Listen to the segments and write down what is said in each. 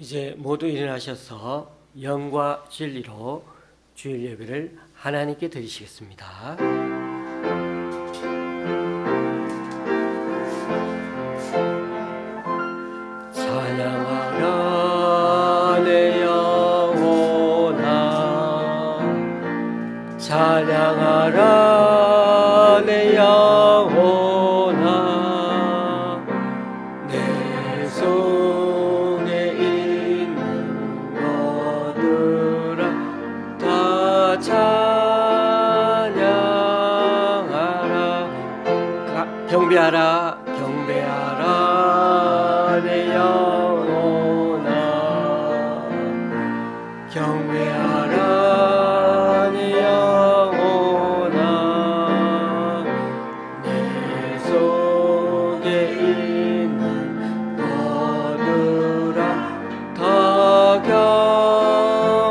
이제 모두 일어나셔서 영과 진리로 주일 예배를 하나님께 드리시겠습니다. 찬양하라 내 영혼아, 찬양하라 내 영혼아, 내 속에 있는 것들아 다 찬양하라. 경배하라 경배하라 내 영혼아, 경배하라 내 영혼아, 내 속에 있는 것들아 다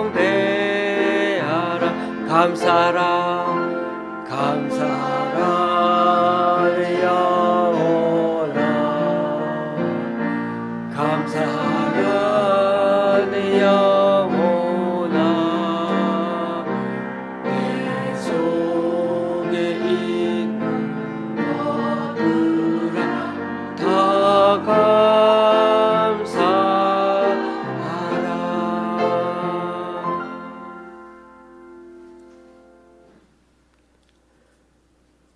경배하라. 감사하라 감사하라 내 영혼아, 감사하라 내 영혼아, 내 속에 있는 것들아 다 감사하라.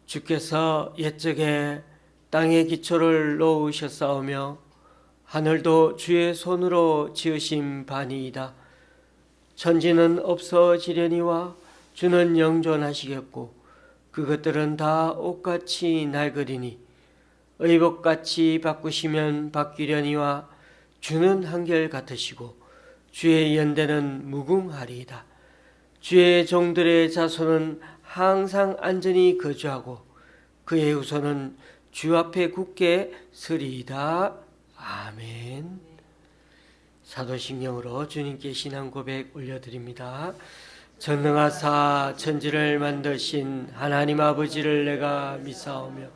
주께서 옛적에 땅의 기초를 놓으셨사오며 하늘도 주의 손으로 지으신 바니이다. 천지는 없어지려니와 주는 영존하시겠고 그것들은 다 옷같이 낡으리니 의복같이 바꾸시면 바뀌려니와 주는 한결같으시고 주의 연대는 무궁하리이다. 주의 종들의 자손은 항상 안전히 거주하고 그의 후손은 주 앞에 굳게 서리이다. 아멘. 사도신경으로 주님께 신앙 고백 올려드립니다. 전능하사 천지를 만드신 하나님 아버지를 내가 믿사오며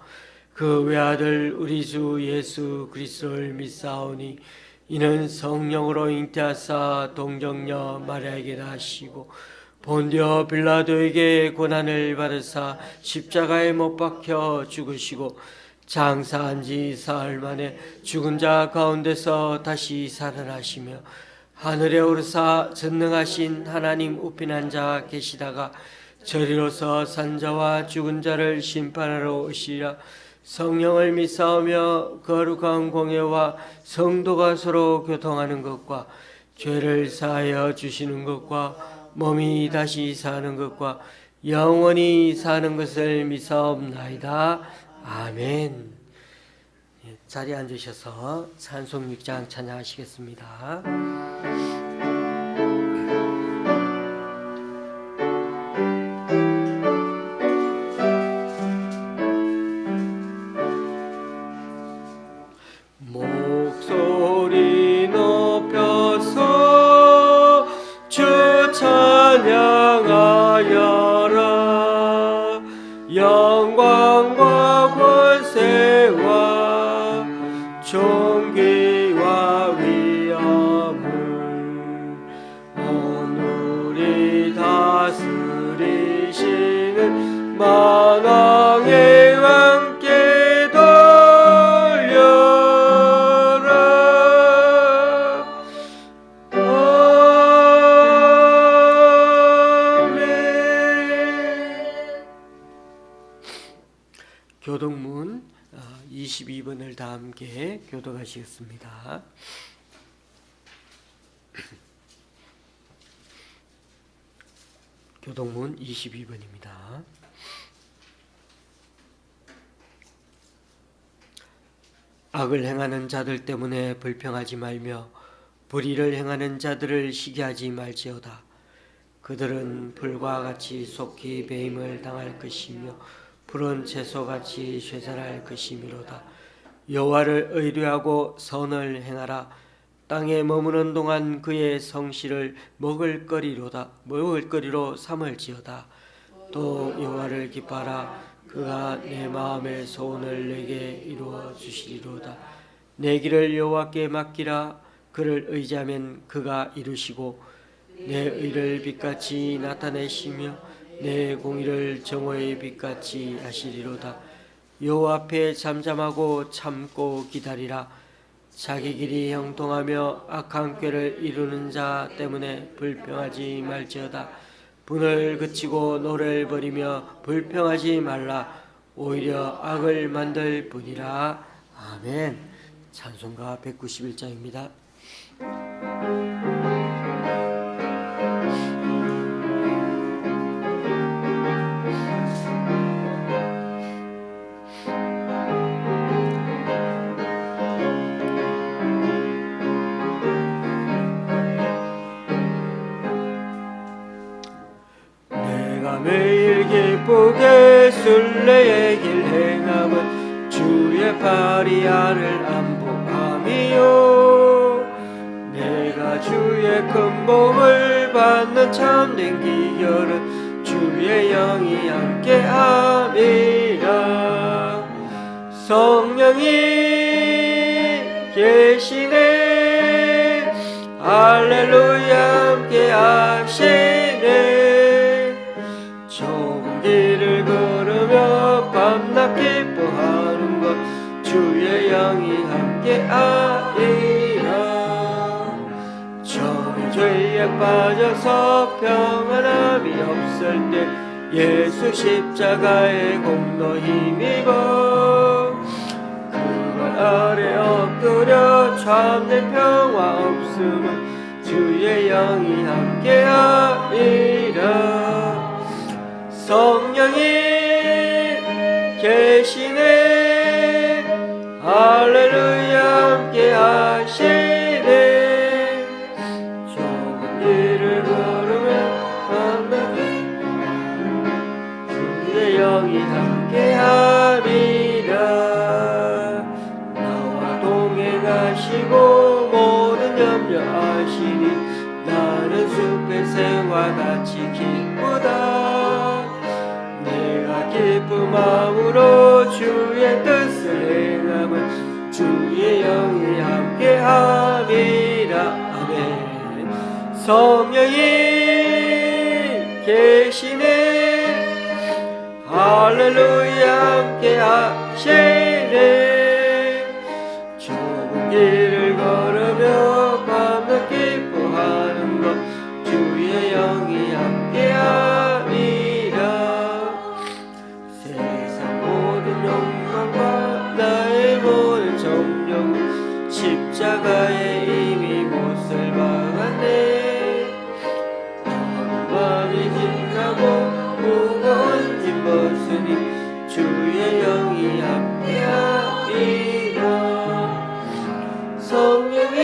그 외아들 우리 주 예수 그리스도를 믿사오니 이는 성령으로 잉태하사 동정녀 마리아에게 나시고 본디오 빌라도에게 고난을 받으사 십자가에 못 박혀 죽으시고 장사한 지 사흘 만에 죽은 자 가운데서 다시 살아나시며 하늘에 오르사 전능하신 하나님 우편한 자 계시다가 저리로서 산 자와 죽은 자를 심판하러 오시리라. 성령을 믿사오며 거룩한 공예와 성도가 서로 교통하는 것과 죄를 사하여 주시는 것과 몸이 다시 사는 것과 영원히 사는 것을 믿사옵나이다. 아멘. 자리에 앉으셔서 찬송 6장 찬양하시겠습니다. 목소리 높여서 주 찬양하여라. 영광과 권세와 존귀와 위엄을 오늘이 다스리시는 만왕의 왕께 돌려라. 아멘. 교동문 22번을 다 함께 교독하시겠습니다. 교동문 22번입니다. 악을 행하는 자들 때문에 불평하지 말며 불의를 행하는 자들을 시기하지 말지어다. 그들은 불과 같이 속히 배임을 당할 것이며 푸른 채소같이 쇠살할 것이미로다. 여호와를 의뢰하고 선을 행하라. 땅에 머무는 동안 그의 성실을 먹을거리로 삼을지어다. 또 여호와를 기뻐하라. 그가 내 마음의 소원을 내게 이루어 주시리로다. 내 길을 여호와께 맡기라. 그를 의지하면 그가 이루시고 내 의를 빛같이 나타내시며 내 공의를 정오의 빛같이 하시리로다. 여호와 앞에 잠잠하고 참고 기다리라. 자기 길이 형통하며 악한 꾀를 이루는 자 때문에 불평하지 말지어다. 분을 그치고 노를 버리며 불평하지 말라. 오히려 악을 만들 뿐이라. 아멘. 찬송가 191장입니다. 매일 기쁘게 순례의 길 행함은 주의 파리아를 안보함이요. 내가 주의 큰 복을 받는 참된 기결은 주의 영이 함께함이라. 성령이 계시네. 할렐루야 함께하시네. 좁은 길을 걸으며 밤낮 기뻐하는 것 주의 영이 함께하리라. 저는 죄에 빠져서 평안함이 없을 때 예수 십자가의 공로 힘입어 그걸 아래 엎드려 참된 평화 없음은 주의 영이 함께하리라. 성령이 계시네. 할렐루야 함께하시네. 좁은 길을 걸으며 만나게 주의 영이 함께하리라. 나와 동행하시고 모든 염려 아시니 나는 숲의 새와 같이 기쁘다. 기쁜 마음으로 주의 뜻을 행함은 주의 영이 함께함이라. 아멘. 성령이 계시네. 할렐루야 함께하시네. 좁은 길을 걸으며 밤낮 기뻐하는 것 주의 영이 함께함이라. 나의 모든 정령 십자가에 이미 못을 박았네. 어느 밤이 지나고 무거운 짐 벗으니 주의 영이 함께하리라. 성령이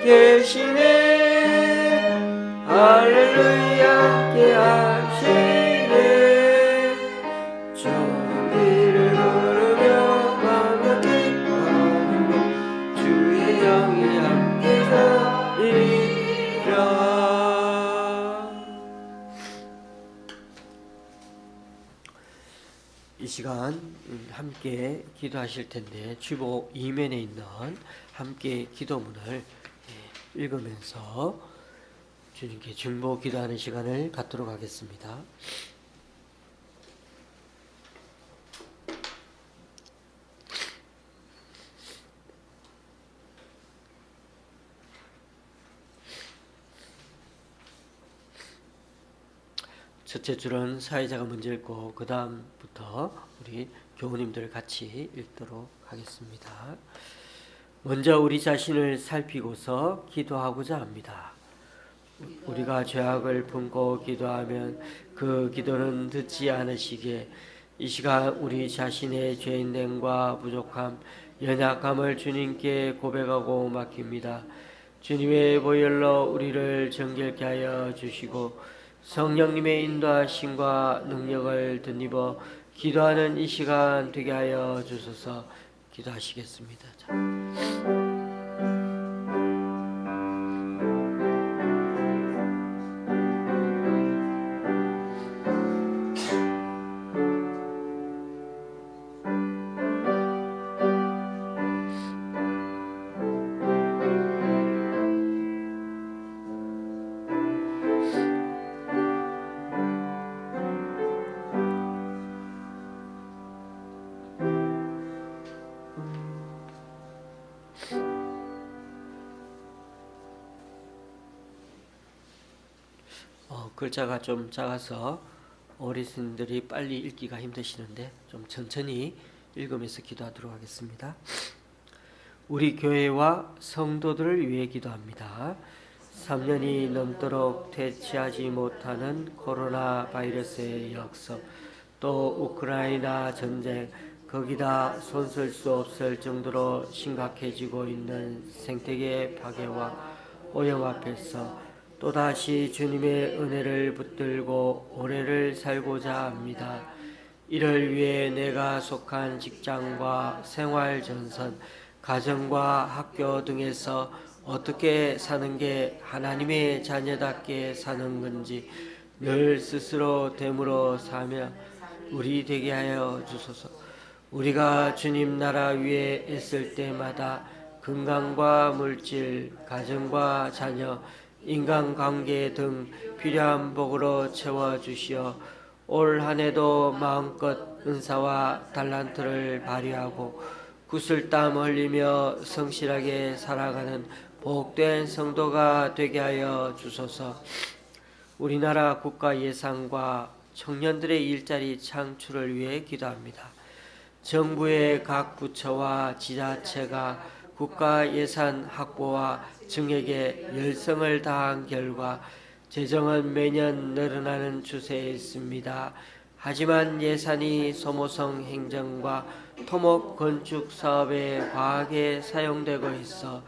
계시네. 할렐루야 함께하시네. 이 시간 함께 기도하실 텐데 주보 이면에 있는 함께 기도문을 읽으면서 주님께 중보 기도하는 시간을 갖도록 하겠습니다. 첫째 줄은 사회자가 먼저 읽고 그 다음부터 우리 교우님들 같이 읽도록 하겠습니다. 먼저 우리 자신을 살피고서 기도하고자 합니다. 우리가 죄악을 품고 기도하면 그 기도는 듣지 않으시기에 이 시간 우리 자신의 죄인됨과 부족함, 연약함을 주님께 고백하고 맡깁니다. 주님의 보혈로 우리를 정결케 하여 주시고 성령님의 인도하심과 능력을 덧입어 기도하는 이 시간 되게 하여 주소서. 기도하시겠습니다. 글자가 좀 작아서 어르신들이 빨리 읽기가 힘드시는데 좀 천천히 읽으면서 기도하도록 하겠습니다. 우리 교회와 성도들을 위해 기도합니다. 3년이 넘도록 퇴치하지 못하는 코로나 바이러스의 역성, 또 우크라이나 전쟁, 거기다 손쓸 수 없을 정도로 심각해지고 있는 생태계 파괴와 오염 앞에서 또다시 주님의 은혜를 붙들고 올해를 살고자 합니다. 이를 위해 내가 속한 직장과 생활 전선, 가정과 학교 등에서 어떻게 사는 게 하나님의 자녀답게 사는 건지 늘 스스로 되물어 사며 우리 되게 하여 주소서. 우리가 주님 나라 위에 애쓸 때마다 건강과 물질, 가정과 자녀, 인간관계 등 필요한 복으로 채워주시어 올 한해도 마음껏 은사와 달란트를 발휘하고 구슬땀 흘리며 성실하게 살아가는 복된 성도가 되게 하여 주소서. 우리나라 국가 예산과 청년들의 일자리 창출을 위해 기도합니다. 정부의 각 부처와 지자체가 국가 예산 확보와 증액에 열성을 다한 결과 재정은 매년 늘어나는 추세에 있습니다. 하지만 예산이 소모성 행정과 토목 건축 사업에 과하게 사용되고 있어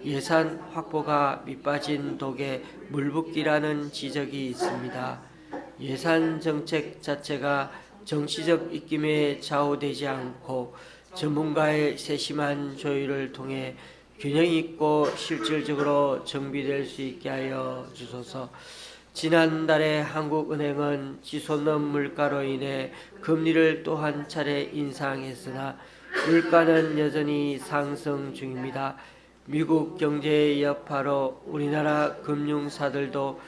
예산 확보가 밑빠진 독에 물붓기라는 지적이 있습니다. 예산 정책 자체가 정치적 입김에 좌우되지 않고 전문가의 세심한 조율을 통해 균형 있고 실질적으로 정비될 수 있게 하여 주소서. 지난달에 한국은행은 치솟는 물가로 인해 금리를 또 한 차례 인상했으나 물가는 여전히 상승 중입니다. 미국 경제의 여파로 우리나라 금융사들도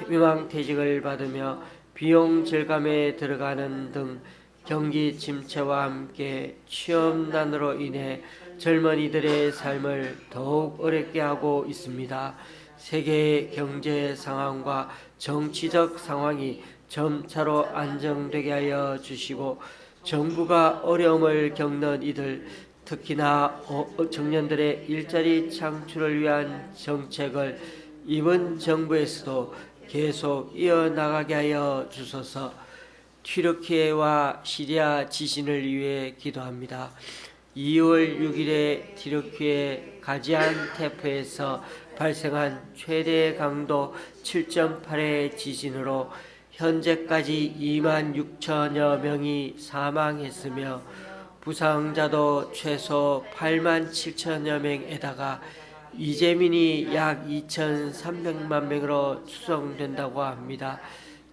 희망퇴직을 받으며 비용 절감에 들어가는 등 경기 침체와 함께 취업난으로 인해 젊은이들의 삶을 더욱 어렵게 하고 있습니다. 세계의 경제 상황과 정치적 상황이 점차로 안정되게 하여 주시고 정부가 어려움을 겪는 이들, 특히나 청년들의 일자리 창출을 위한 정책을 이번 정부에서도 계속 이어나가게 하여 주소서. 튀르키예와 시리아 지진을 위해 기도합니다. 2월 6일에 튀르키예 가지안테프에서 발생한 최대 강도 7.8의 지진으로 현재까지 2만 6천여 명이 사망했으며 부상자도 최소 8만 7천여 명에다가 이재민이 약 2,300만 명으로 추정된다고 합니다.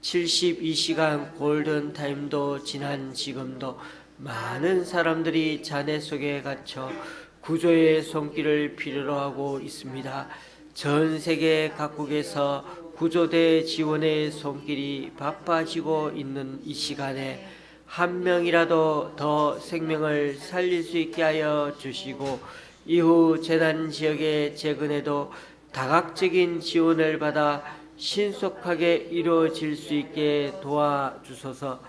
72시간 골든타임도 지난 지금도 많은 사람들이 잔해 속에 갇혀 구조의 손길을 필요로 하고 있습니다. 전 세계 각국에서 구조대 지원의 손길이 바빠지고 있는 이 시간에 한 명이라도 더 생명을 살릴 수 있게 하여 주시고 이후 재난 지역의 재건에도 다각적인 지원을 받아 신속하게 이루어질 수 있게 도와주소서.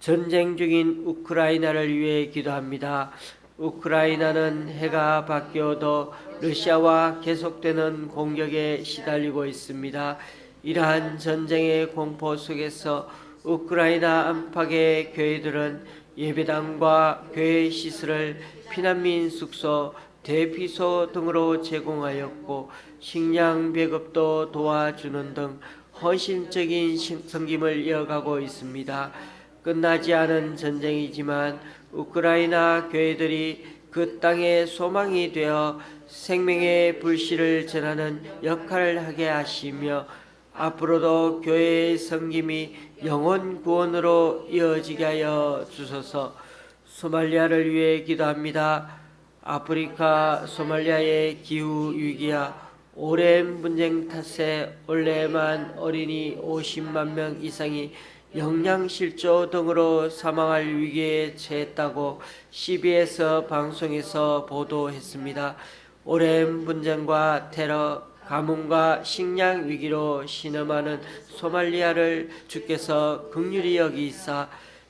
전쟁 중인 우크라이나를 위해 기도합니다. 우크라이나는 해가 바뀌어도 러시아와 계속되는 공격에 시달리고 있습니다. 이러한 전쟁의 공포 속에서 우크라이나 안팎의 교회들은 예배당과 교회 시설을 피난민 숙소, 대피소 등으로 제공하였고 식량 배급도 도와주는 등 헌신적인 섬김을 이어가고 있습니다. 끝나지 않은 전쟁이지만 우크라이나 교회들이 그 땅의 소망이 되어 생명의 불씨를 전하는 역할을 하게 하시며 앞으로도 교회의 섬김이 영혼 구원으로 이어지게 하여 주소서. 소말리아를 위해 기도합니다. 아프리카 소말리아의 기후 위기야 오랜 분쟁 탓에 올해만 어린이 50만 명 이상이 영양실조 등으로 사망할 위기에 처했다고 CBS 방송에서 보도했습니다. 오랜 분쟁과 테러, 가뭄과 식량 위기로 신음하는 소말리아를 주께서 긍휼히 여기사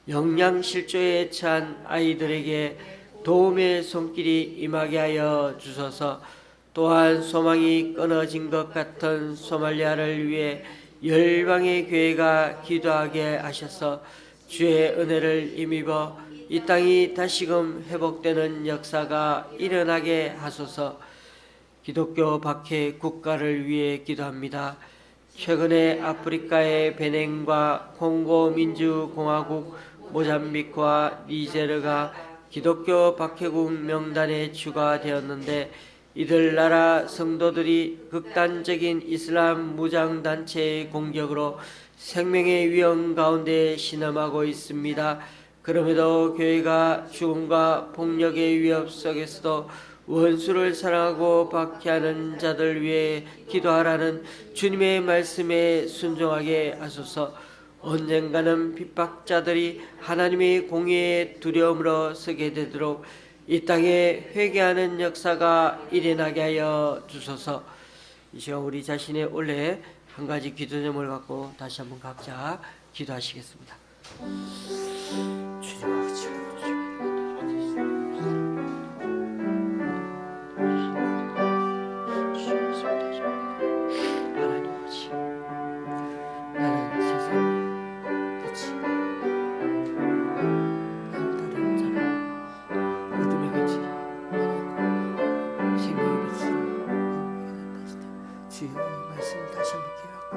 영양 실조에 처한 아이들에게 도움의 손길이 임하게 하여 주소서. 또한 소망이 끊어진 것 같은 소말리아를 위해 열방의 교회가 기도하게 하셔서 주의 은혜를 힘입어 이 땅이 다시금 회복되는 역사가 일어나게 하소서. 기독교 박해 국가를 위해 기도합니다. 최근에 아프리카의 베닌과 콩고 민주공화국, 모잠비크와 니제르가 기독교 박해국 명단에 추가되었는데 이들 나라 성도들이 극단적인 이슬람 무장단체의 공격으로 생명의 위험 가운데 신음하고 있습니다. 그럼에도 교회가 죽음과 폭력의 위협 속에서도 원수를 사랑하고 박해하는 자들 위해 기도하라는 주님의 말씀에 순종하게 하소서. 언젠가는 핍박자들이 하나님의 공의의 두려움으로 서게 되도록 이 땅에 회개하는 역사가 일어나게 하여 주소서. 이 시간 우리 자신의 원래 한 가지 기도 제목을 갖고 다시 한번 각자 기도하시겠습니다. 주님 아버지, 하나님 아버지, 나는 세상에 그치 다른 자는 어둠의 같이 생명의 빛으로 주여 이 말씀을 다시 한번 기억하고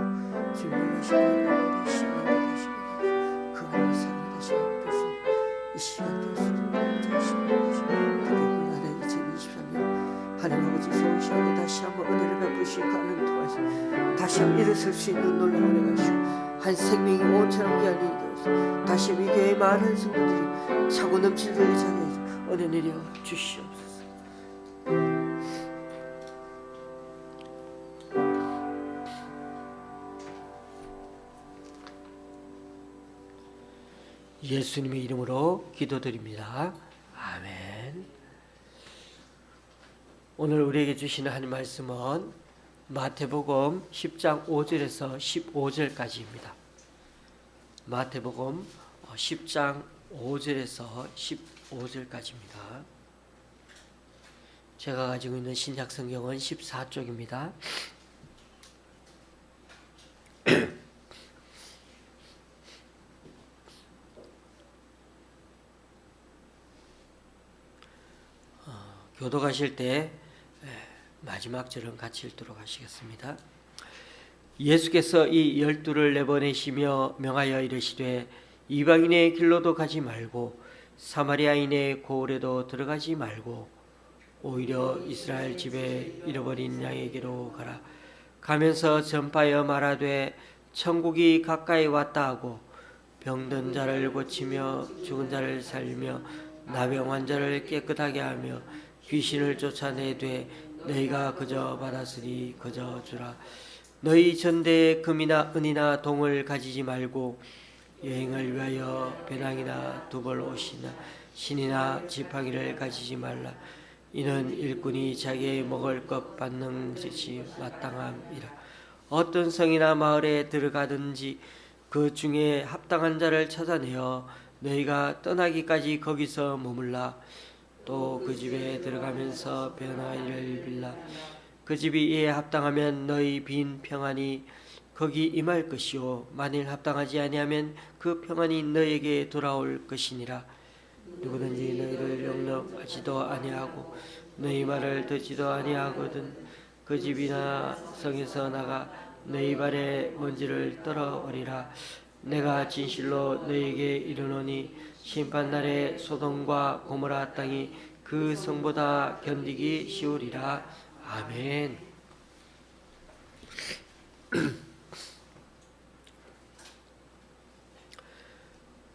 주님의 시간을 내리시고 그 하나님의 사랑을 다시 한번 보시고 이 시간 되었으니 그리고 나는 2023년 하나님 아버지 성시하고 다시 한번 은혜를 베푸시고 하는 통하시 다시 한번 일어설 수 있는 놀라운 은혜가 주시고 한 생명이 온처럼 귀한 일이 되어서 다시 우리 교회의 많은 성도들이 차고 넘치도록 이 자리에 은혜 내려 주시옵소서. 예수님의 이름으로 기도드립니다. 아멘. 오늘 우리에게 주시는 하나님 말씀은 마태복음 10장 5절에서 15절까지입니다. 마태복음 10장 5절에서 15절까지입니다. 제가 가지고 있는 신약 성경은 14쪽입니다. 교도 가실 때 마지막 절은 같이 읽도록 하시겠습니다. 예수께서 이 12를 내보내시며 명하여 이르시되 이방인의 길로도 가지 말고 사마리아인의 고을에도 들어가지 말고 오히려 이스라엘 집에 잃어버린 양에게로 가라. 가면서 전파하여 말하되 천국이 가까이 왔다 하고 병든 자를 고치며 죽은 자를 살리며 나병 환자를 깨끗하게 하며 귀신을 쫓아내되 너희가 그저 받았으니 그저 주라. 너희 전대에 금이나 은이나 동을 가지지 말고 여행을 위하여 배낭이나 두벌 옷이나 신이나 지팡이를 가지지 말라. 이는 일꾼이 자기의 먹을 것 받는 것이 마땅함이라. 어떤 성이나 마을에 들어가든지 그 중에 합당한 자를 찾아내어 너희가 떠나기까지 거기서 머물라. 또 그 집에 들어가면서 변화를 빌라. 그 집이 이에 합당하면 너희 빈 평안이 거기 임할 것이요 만일 합당하지 아니하면 그 평안이 너희에게 돌아올 것이니라. 누구든지 너희를 용납하지도 아니하고 너희 말을 듣지도 아니하거든 그 집이나 성에서 나가 너희 발에 먼지를 떨어버리라. 내가 진실로 너희에게 이르노니 심판날에 소돔과 고모라 땅이 그 성보다 견디기 쉬우리라. 아멘.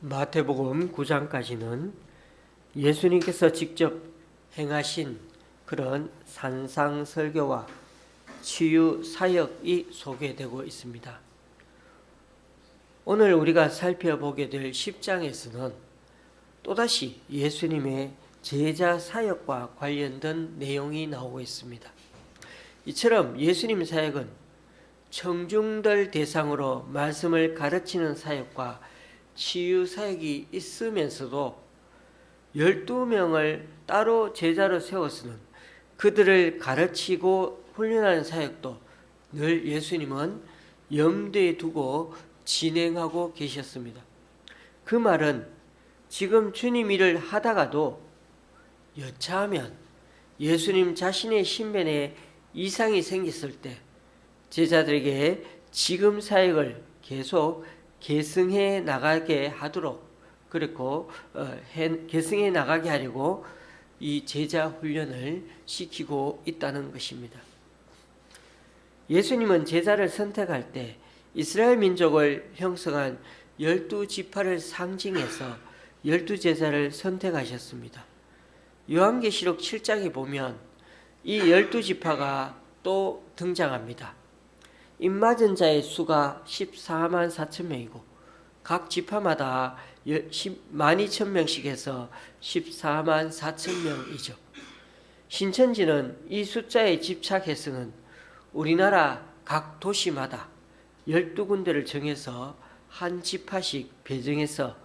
마태복음 9장까지는 예수님께서 직접 행하신 그런 산상설교와 치유 사역이 소개되고 있습니다. 오늘 우리가 살펴보게 될 10장에서는 또다시 예수님의 제자 사역과 관련된 내용이 나오고 있습니다. 이처럼 예수님 사역은 청중들 대상으로 말씀을 가르치는 사역과 치유 사역이 있으면서도 12명을 따로 제자로 세워서는 그들을 가르치고 훈련하는 사역도 늘 예수님은 염두에 두고 진행하고 계셨습니다. 그 말은 지금 주님 일을 하다가도 여차하면 예수님 자신의 신변에 이상이 생겼을 때 제자들에게 지금 사역을 계속 계승해 나가게 하도록 그렇고 계승해 나가게 하려고 이 제자 훈련을 시키고 있다는 것입니다. 예수님은 제자를 선택할 때 이스라엘 민족을 형성한 12지파를 상징해서 12제자를 선택하셨습니다. 요한계시록 7장에 보면 이 12지파가 또 등장합니다. 입맞은 자의 수가 14만 4천 명이고 각 지파마다 12,000명씩 해서 14만 4천 명이죠. 신천지는 이 숫자에 집착해서는 우리나라 각 도시마다 12군데를 정해서 한 지파씩 배정해서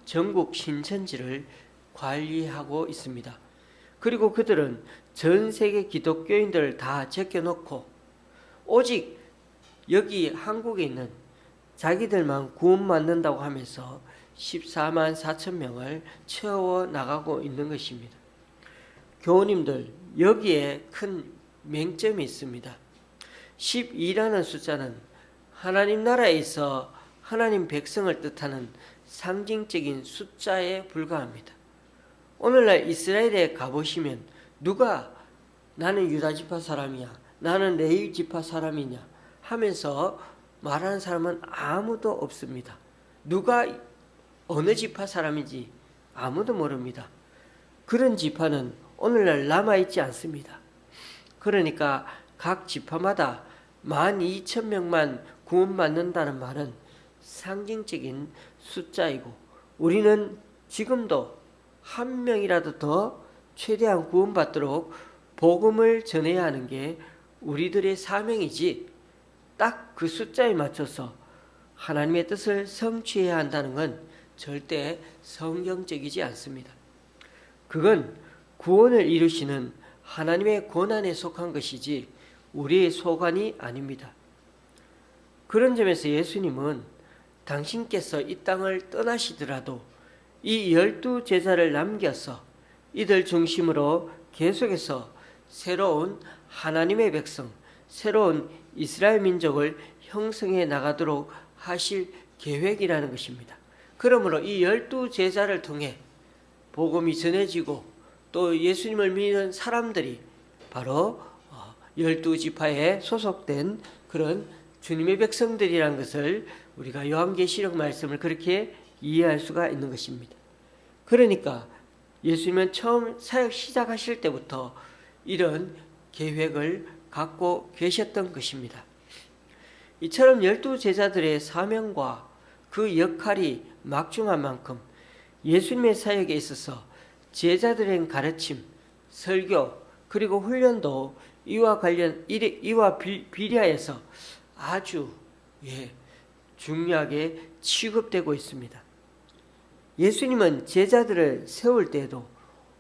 전국 신천지를 관리하고 있습니다. 그리고 그들은 전 세계 기독교인들을 다 제껴놓고 오직 여기 한국에 있는 자기들만 구원받는다고 하면서 14만 4천 명을 채워 나가고 있는 것입니다. 교우님들, 여기에 큰 맹점이 있습니다. 12라는 숫자는 하나님 나라에 있어 하나님 백성을 뜻하는 상징적인 숫자에 불과합니다. 오늘날 이스라엘에 가보시면 누가 나는 유다지파 사람이야, 나는 레위지파 사람이냐 하면서 말하는 사람은 아무도 없습니다. 누가 어느 지파 사람인지 아무도 모릅니다. 그런 지파는 오늘날 남아있지 않습니다. 그러니까 각 지파마다 12,000명만 구원받는다는 말은 상징적인 숫자이고 우리는 지금도 한 명이라도 더 최대한 구원받도록 복음을 전해야 하는 게 우리들의 사명이지 딱 그 숫자에 맞춰서 하나님의 뜻을 성취해야 한다는 건 절대 성경적이지 않습니다. 그건 구원을 이루시는 하나님의 권한에 속한 것이지 우리의 소관이 아닙니다. 그런 점에서 예수님은 당신께서 이 땅을 떠나시더라도 이 12제자를 남겨서 이들 중심으로 계속해서 새로운 하나님의 백성, 새로운 이스라엘 민족을 형성해 나가도록 하실 계획이라는 것입니다. 그러므로 이 12제자를 통해 복음이 전해지고 또 예수님을 믿는 사람들이 바로 12지파에 소속된 그런 주님의 백성들이라는 것을 우리가 요한계시록 말씀을 그렇게 이해할 수가 있는 것입니다. 그러니까 예수님은 처음 사역 시작하실 때부터 이런 계획을 갖고 계셨던 것입니다. 이처럼 12제자들의 사명과 그 역할이 막중한 만큼 예수님의 사역에 있어서 제자들의 가르침, 설교, 그리고 훈련도 이와 비례해서 아주 중요하게 취급되고 있습니다. 예수님은 제자들을 세울 때에도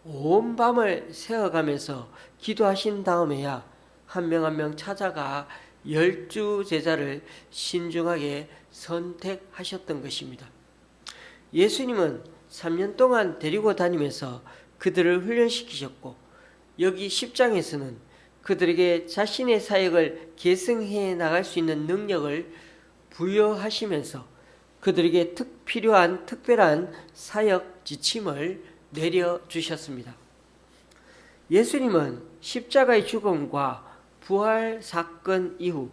온 밤을 새어가면서 기도하신 다음에야 한 명 한 명 찾아가 12제자를 신중하게 선택하셨던 것입니다. 예수님은 3년 동안 데리고 다니면서 그들을 훈련시키셨고 여기 10장에서는 그들에게 자신의 사역을 계승해 나갈 수 있는 능력을 부여하시면서 그들에게 필요한 특별한 사역 지침을 내려주셨습니다. 예수님은 십자가의 죽음과 부활 사건 이후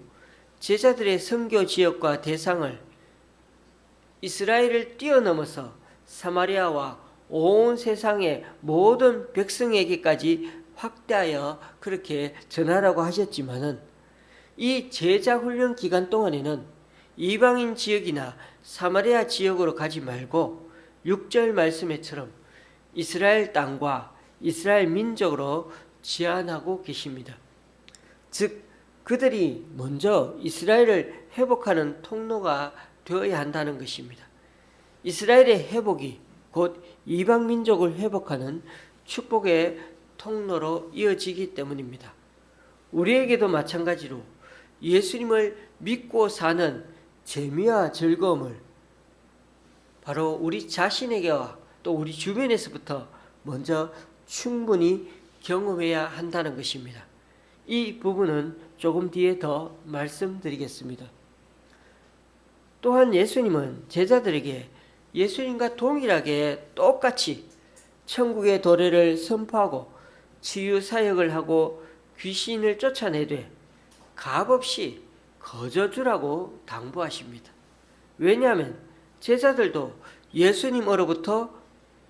제자들의 선교 지역과 대상을 이스라엘을 뛰어넘어서 사마리아와 온 세상의 모든 백성에게까지 확대하여 그렇게 전하라고 하셨지만은 이 제자 훈련 기간 동안에는 이방인 지역이나 사마리아 지역으로 가지 말고 6절 말씀에처럼 이스라엘 땅과 이스라엘 민족으로 제한하고 계십니다. 즉 그들이 먼저 이스라엘을 회복하는 통로가 되어야 한다는 것입니다. 이스라엘의 회복이 곧 이방 민족을 회복하는 축복의 통로로 이어지기 때문입니다. 우리에게도 마찬가지로 예수님을 믿고 사는 재미와 즐거움을 바로 우리 자신에게와 또 우리 주변에서부터 먼저 충분히 경험해야 한다는 것입니다. 이 부분은 조금 뒤에 더 말씀드리겠습니다. 또한 예수님은 제자들에게 예수님과 동일하게 똑같이 천국의 도래를 선포하고 치유 사역을 하고 귀신을 쫓아내되 값없이 거저주라고 당부하십니다. 왜냐하면 제자들도 예수님으로부터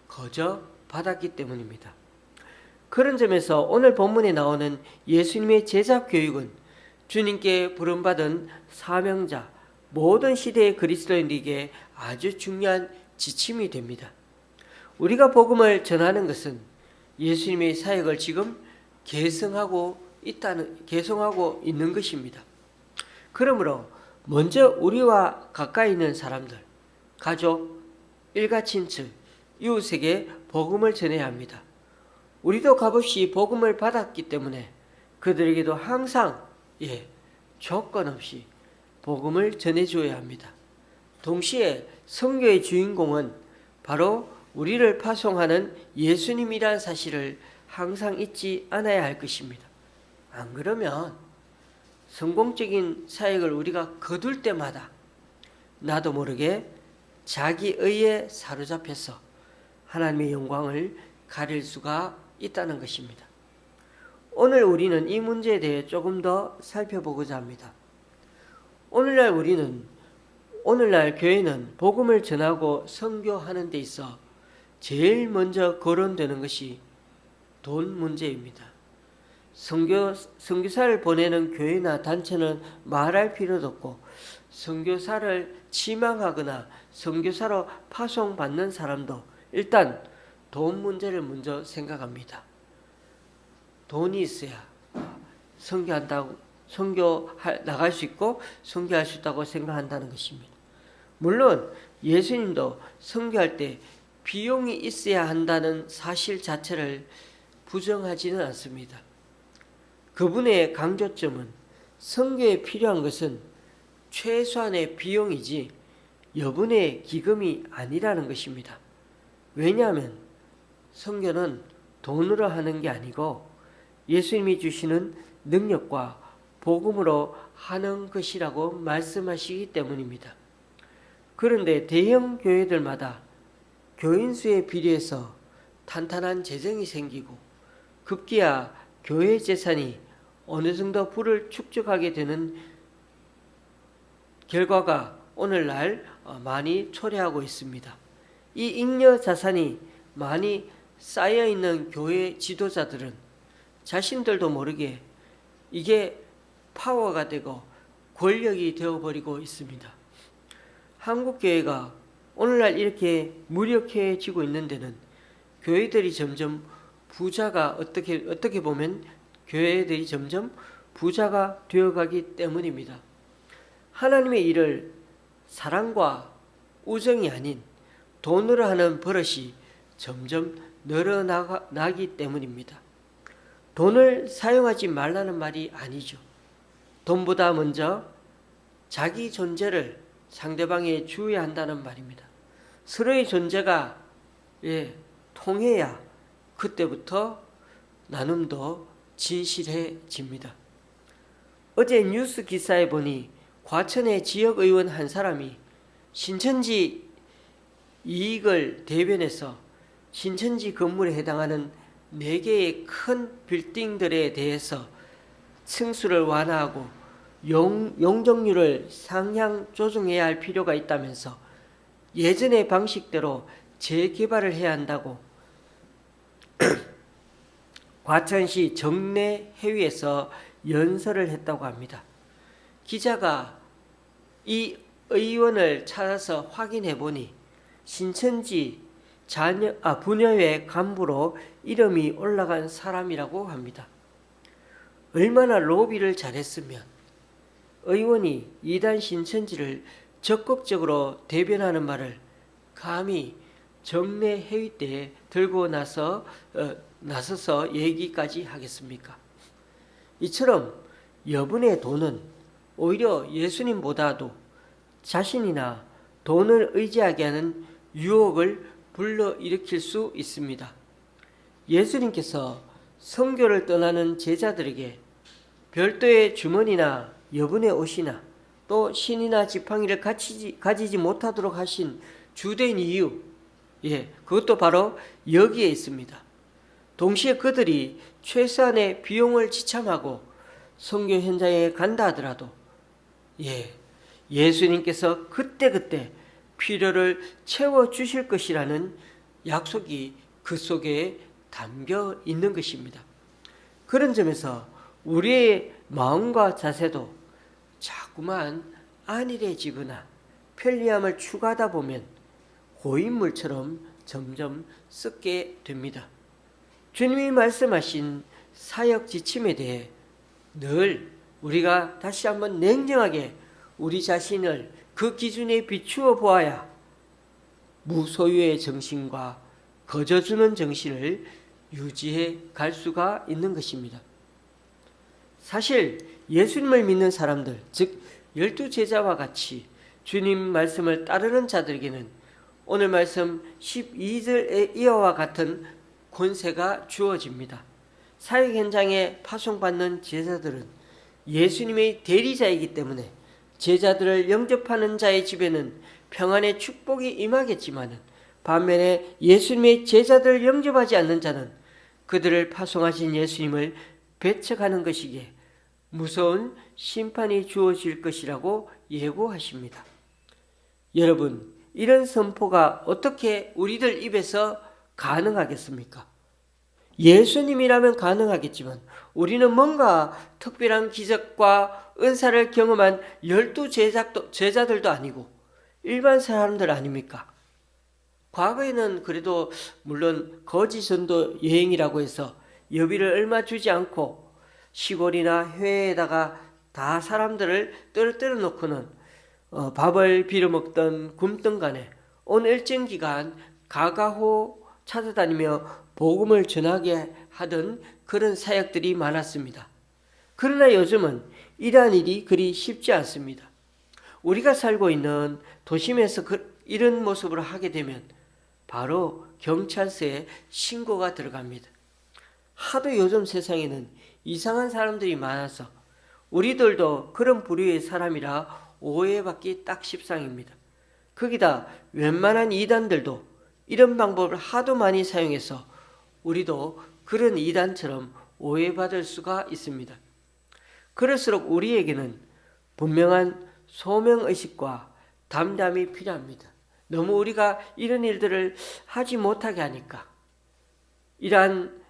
거저 받았기 때문입니다. 그런 점에서 오늘 본문에 나오는 예수님의 제자 교육은 주님께 부름받은 사명자, 모든 시대의 그리스도인에게 아주 중요한 지침이 됩니다. 우리가 복음을 전하는 것은 예수님의 사역을 지금 계승하고 있는 것입니다. 그러므로 먼저 우리와 가까이 있는 사람들, 가족, 일가친척, 이웃에게 복음을 전해야 합니다. 우리도 값없이 복음을 받았기 때문에 그들에게도 항상 조건 없이 복음을 전해줘야 합니다. 동시에 선교의 주인공은 바로 우리를 파송하는 예수님이란 사실을 항상 잊지 않아야 할 것입니다. 안 그러면 성공적인 사역을 우리가 거둘 때마다 나도 모르게 자기의에 사로잡혀서 하나님의 영광을 가릴 수가 있다는 것입니다. 오늘 우리는 이 문제에 대해 조금 더 살펴보고자 합니다. 오늘날 교회는 복음을 전하고 선교하는 데 있어 제일 먼저 거론되는 것이 돈 문제입니다. 선교사를 보내는 교회나 단체는 말할 필요도 없고 선교사를 지망하거나 선교사로 파송받는 사람도 일단 돈 문제를 먼저 생각합니다. 돈이 있어야 선교 나갈 수 있고 선교할 수 있다고 생각한다는 것입니다. 물론 예수님도 선교할 때 비용이 있어야 한다는 사실 자체를 부정하지는 않습니다. 그분의 강조점은 선교에 필요한 것은 최소한의 비용이지 여분의 기금이 아니라는 것입니다. 왜냐하면 선교는 돈으로 하는 게 아니고 예수님이 주시는 능력과 복음으로 하는 것이라고 말씀하시기 때문입니다. 그런데 대형 교회들마다 교인 수에 비례해서 탄탄한 재정이 생기고 급기야 교회 재산이 어느 정도 부를 축적하게 되는 결과가 오늘날 많이 초래하고 있습니다. 이 잉여 자산이 많이 쌓여있는 교회 지도자들은 자신들도 모르게 이게 파워가 되고 권력이 되어버리고 있습니다. 한국교회가 오늘날 이렇게 무력해지고 있는 데는 교회들이 점점 부자가 어떻게 보면 교회들이 점점 부자가 되어가기 때문입니다. 하나님의 일을 사랑과 우정이 아닌 돈으로 하는 버릇이 점점 늘어나기 때문입니다. 돈을 사용하지 말라는 말이 아니죠. 돈보다 먼저 자기 존재를 상대방에 주어야 한다는 말입니다. 서로의 존재가 통해야 그때부터 나눔도 진실해집니다. 어제 뉴스 기사에 보니 과천의 지역의원 한 사람이 신천지 이익을 대변해서 신천지 건물에 해당하는 4개의 큰 빌딩들에 대해서 층수를 완화하고 용적률을 상향 조정해야 할 필요가 있다면서 예전의 방식대로 재개발을 해야 한다고 과천시 정례회의에서 연설을 했다고 합니다. 기자가 이 의원을 찾아서 확인해 보니 신천지 부녀회 간부로 이름이 올라간 사람이라고 합니다. 얼마나 로비를 잘했으면 의원이 이단 신천지를 적극적으로 대변하는 말을 감히 정례 회의 때 들고 나서서 얘기까지 하겠습니까? 이처럼 여분의 돈은 오히려 예수님보다도 자신이나 돈을 의지하게 하는 유혹을 불러일으킬 수 있습니다. 예수님께서 선교를 떠나는 제자들에게 별도의 주머니나 여분의 옷이나 또 신이나 지팡이를 가지지 못하도록 하신 주된 이유, 그것도 바로 여기에 있습니다. 동시에 그들이 최소한의 비용을 지참하고 선교 현장에 간다 하더라도 예수님께서 그때그때 필요를 채워주실 것이라는 약속이 그 속에 담겨 있는 것입니다. 그런 점에서 우리의 마음과 자세도 자꾸만 안일해지거나 편리함을 추구하다 보면 고인물처럼 점점 썩게 됩니다. 주님이 말씀하신 사역 지침에 대해 늘 우리가 다시 한번 냉정하게 우리 자신을 그 기준에 비추어 보아야 무소유의 정신과 거저주는 정신을 유지해 갈 수가 있는 것입니다. 사실 예수님을 믿는 사람들, 즉 12제자와 같이 주님 말씀을 따르는 자들에게는 오늘 말씀 12절에 이어와 같은 권세가 주어집니다. 사역 현장에 파송받는 제자들은 예수님의 대리자이기 때문에 제자들을 영접하는 자의 집에는 평안의 축복이 임하겠지만 반면에 예수님의 제자들을 영접하지 않는 자는 그들을 파송하신 예수님을 배척하는 것이기에 무서운 심판이 주어질 것이라고 예고하십니다. 여러분, 이런 선포가 어떻게 우리들 입에서 가능하겠습니까? 예수님이라면 가능하겠지만 우리는 뭔가 특별한 기적과 은사를 경험한 12제자들도 아니고 일반 사람들 아닙니까? 과거에는 그래도 물론 거지 전도 여행이라고 해서 여비를 얼마 주지 않고 시골이나 회에다가 다 사람들을 떨어뜨려 놓고는 밥을 빌어먹던 굶던 간에 온 일정 기간 가가호 찾아다니며 복음을 전하게 하던 그런 사역들이 많았습니다. 그러나 요즘은 이러한 일이 그리 쉽지 않습니다. 우리가 살고 있는 도심에서 이런 모습을 하게 되면 바로 경찰서에 신고가 들어갑니다. 하도 요즘 세상에는 이상한 사람들이 많아서 우리들도 그런 부류의 사람이라 오해받기 딱 십상입니다. 거기다 웬만한 이단들도 이런 방법을 하도 많이 사용해서 우리도 그런 이단처럼 오해받을 수가 있습니다. 그럴수록 우리에게는 분명한 소명의식과 담담이 필요합니다. 너무 우리가 이런 일들을 하지 못하게 하니까 이러한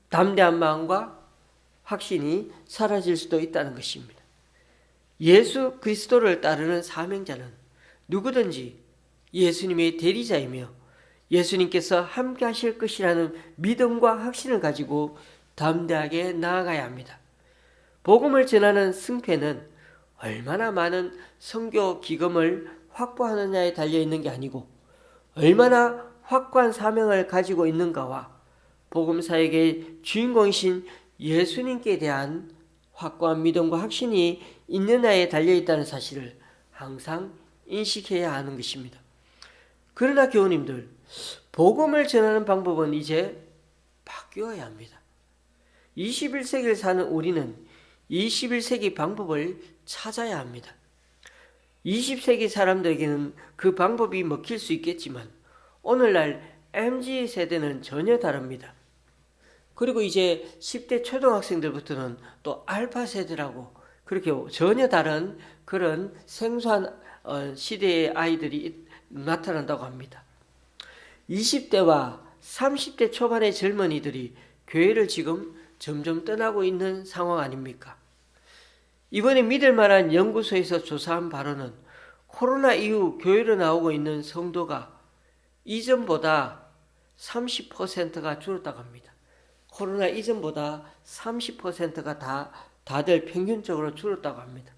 담대한 마음과 확신이 사라질 수도 있다는 것입니다. 예수 그리스도를 따르는 사명자는 누구든지 예수님의 대리자이며 예수님께서 함께 하실 것이라는 믿음과 확신을 가지고 담대하게 나아가야 합니다. 복음을 전하는 승패는 얼마나 많은 선교 기금을 확보하느냐에 달려있는 게 아니고 얼마나 확고한 사명을 가지고 있는가와 복음 사역의 주인공이신 예수님께 대한 확고한 믿음과 확신이 있느냐에 달려있다는 사실을 항상 인식해야 하는 것입니다. 그러나 교우님들, 복음을 전하는 방법은 이제 바뀌어야 합니다. 21세기를 사는 우리는 21세기 방법을 찾아야 합니다. 20세기 사람들에게는 그 방법이 먹힐 수 있겠지만 오늘날 MZ세대는 전혀 다릅니다. 그리고 이제 10대 초등학생들부터는 또 알파 세대라고 그렇게 전혀 다른 그런 생소한 시대의 아이들이 나타난다고 합니다. 20대와 30대 초반의 젊은이들이 교회를 지금 점점 떠나고 있는 상황 아닙니까? 이번에 믿을 만한 연구소에서 조사한 바로는 코로나 이후 교회로 나오고 있는 성도가 이전보다 30%가 줄었다고 합니다. 코로나 이전보다 30%가 다들 평균적으로 줄었다고 합니다.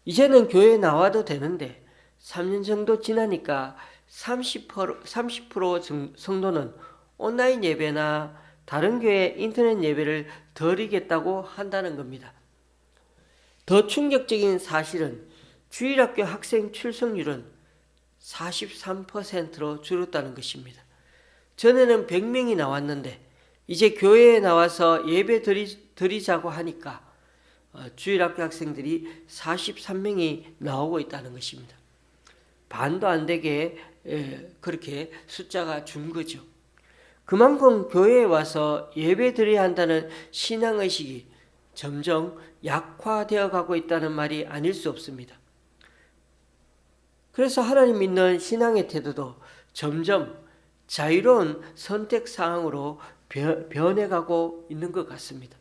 이제는 교회에 나와도 되는데 3년 정도 지나니까 30% 성도는 온라인 예배나 다른 교회 인터넷 예배를 드리겠다고 한다는 겁니다. 더 충격적인 사실은 주일학교 학생 출석률은 43%로 줄었다는 것입니다. 전에는 100명이 나왔는데 이제 교회에 나와서 예배 드리자고 하니까 주일학교 학생들이 43명이 나오고 있다는 것입니다. 반도 안 되게 그렇게 숫자가 준 거죠. 그만큼 교회에 와서 예배 드려야 한다는 신앙의식이 점점 약화되어 가고 있다는 말이 아닐 수 없습니다. 그래서 하나님 믿는 신앙의 태도도 점점 자유로운 선택 사항으로 변해가고 있는 것 같습니다.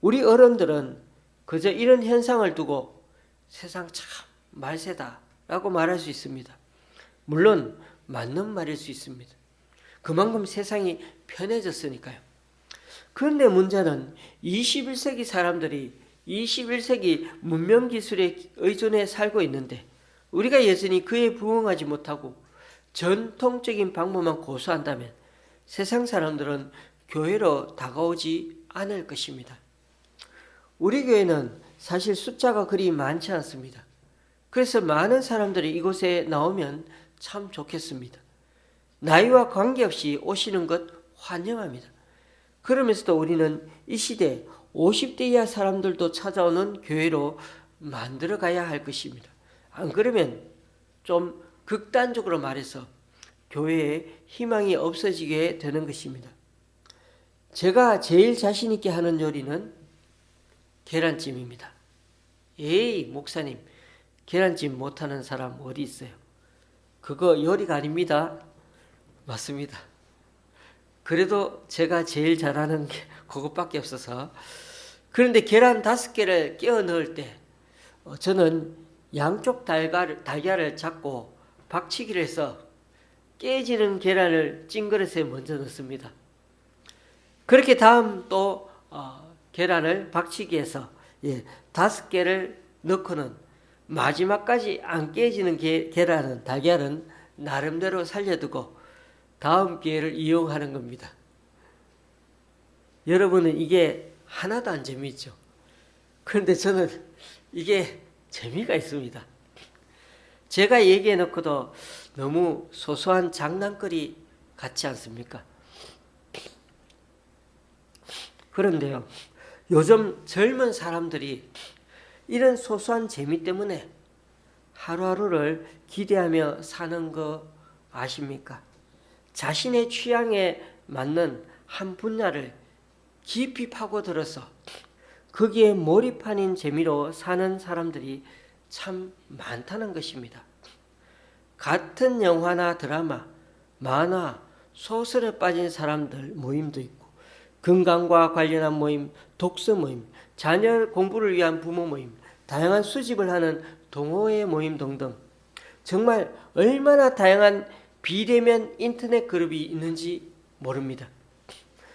우리 어른들은 그저 이런 현상을 두고 세상 참 말세다라고 말할 수 있습니다. 물론 맞는 말일 수 있습니다. 그만큼 세상이 편해졌으니까요. 그런데 문제는 21세기 사람들이 21세기 문명기술에 의존해 살고 있는데 우리가 여전히 그에 부응하지 못하고 전통적인 방법만 고수한다면 세상 사람들은 교회로 다가오지 않을 것입니다. 우리 교회는 사실 숫자가 그리 많지 않습니다. 그래서 많은 사람들이 이곳에 나오면 참 좋겠습니다. 나이와 관계없이 오시는 것 환영합니다. 그러면서도 우리는 이 시대 50대 이하 사람들도 찾아오는 교회로 만들어 가야 할 것입니다. 안 그러면 좀 극단적으로 말해서 교회에 희망이 없어지게 되는 것입니다. 제가 제일 자신 있게 하는 요리는 계란찜입니다. 에이, 목사님, 계란찜 못하는 사람 어디 있어요? 그거 요리가 아닙니다. 맞습니다. 그래도 제가 제일 잘하는 게 그것밖에 없어서. 그런데 계란 5개를 끼워 넣을 때 저는 양쪽 달걀을 잡고 박치기를 해서 깨지는 계란을 찐 그릇에 먼저 넣습니다. 그렇게 다음 또 계란을 박치기해서 5개를 넣고는 마지막까지 안 깨지는 달걀은 나름대로 살려두고 다음 기회를 이용하는 겁니다. 여러분은 이게 하나도 안 재미있죠? 그런데 저는 이게 재미가 있습니다. 제가 얘기해 놓고도 너무 소소한 장난거리 같지 않습니까? 그런데요, 요즘 젊은 사람들이 이런 소소한 재미 때문에 하루하루를 기대하며 사는 거 아십니까? 자신의 취향에 맞는 한 분야를 깊이 파고들어서 거기에 몰입하는 재미로 사는 사람들이 참 많다는 것입니다. 같은 영화나 드라마, 만화, 소설에 빠진 사람들 모임도 있고 건강과 관련한 모임, 독서 모임, 자녀 공부를 위한 부모 모임, 다양한 수집을 하는 동호회 모임 등등 정말 얼마나 다양한 비대면 인터넷 그룹이 있는지 모릅니다.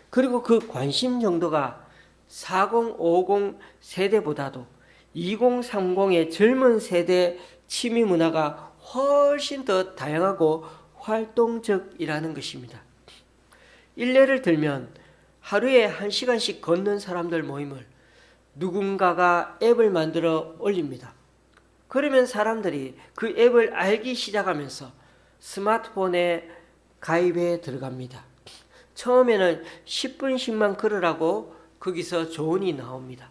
그리고 그 관심 정도가 40, 50 세대보다도 2030의 젊은 세대 취미 문화가 훨씬 더 다양하고 활동적이라는 것입니다. 일례를 들면 하루에 1시간씩 걷는 사람들 모임을 누군가가 앱을 만들어 올립니다. 그러면 사람들이 그 앱을 알기 시작하면서 스마트폰에 가입해 들어갑니다. 처음에는 10분씩만 걸으라고 거기서 조언이 나옵니다.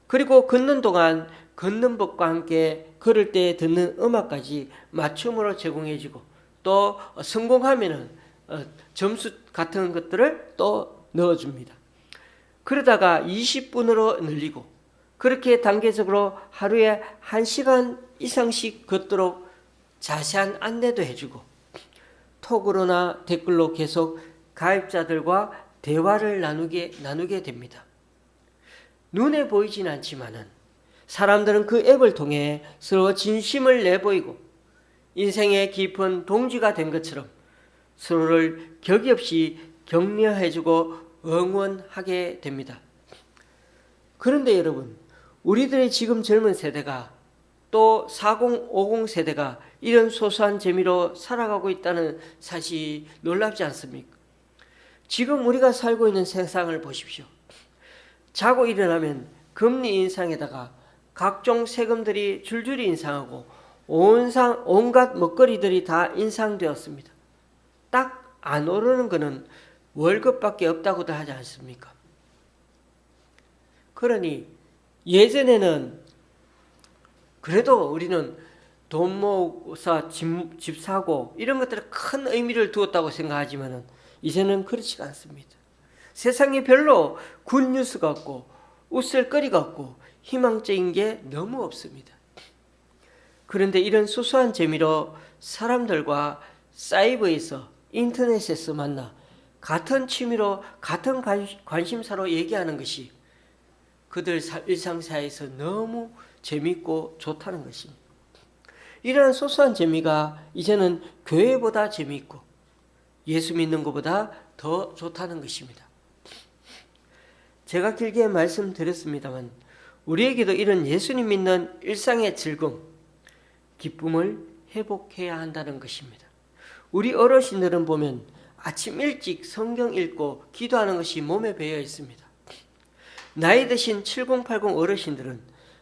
그리고 걷는 동안 걷는 법과 함께 걸을 때 듣는 음악까지 맞춤으로 제공해주고 또 성공하면은 점수 같은 것들을 또 넣어줍니다. 그러다가 20분으로 늘리고 그렇게 단계적으로 하루에 1시간 이상씩 걷도록 자세한 안내도 해주고 톡으로나 댓글로 계속 가입자들과 대화를 나누게 됩니다. 눈에 보이진 않지만은 사람들은 그 앱을 통해 서로 진심을 내보이고 인생의 깊은 동지가 된 것처럼 서로를 격이 없이 격려해주고 응원하게 됩니다. 그런데 여러분, 우리들의 지금 젊은 세대가 또 40, 50 세대가 이런 소소한 재미로 살아가고 있다는 사실이 놀랍지 않습니까? 지금 우리가 살고 있는 세상을 보십시오. 자고 일어나면 금리 인상에다가 각종 세금들이 줄줄이 인상하고 온갖 먹거리들이 다 인상되었습니다. 딱 안 오르는 것은 월급밖에 없다고들 하지 않습니까? 그러니 예전에는 그래도 우리는 돈 모아서 집 사고 이런 것들에 큰 의미를 두었다고 생각하지만 이제는 그렇지가 않습니다. 세상에 별로 굿뉴스가 없고 웃을거리가 없고 희망적인 게 너무 없습니다. 그런데 이런 소소한 재미로 사람들과 사이버에서 인터넷에서 만나 같은 취미로 같은 관심사로 얘기하는 것이 그들 일상사에서 너무 재밌고 좋다는 것입니다. 이러한 소소한 재미가 이제는 교회보다 재미있고 예수 믿는 것보다 더 좋다는 것입니다. 제가 길게 말씀드렸습니다만 우리에게도 이런 예수님 믿는 일상의 즐거움, 기쁨을 회복해야 한다는 것입니다. 우리 어르신들은 보면 아침 일찍 성경 읽고 기도하는 것이 몸에 배어 있습니다. 나이 드신 70, 80 어르신들은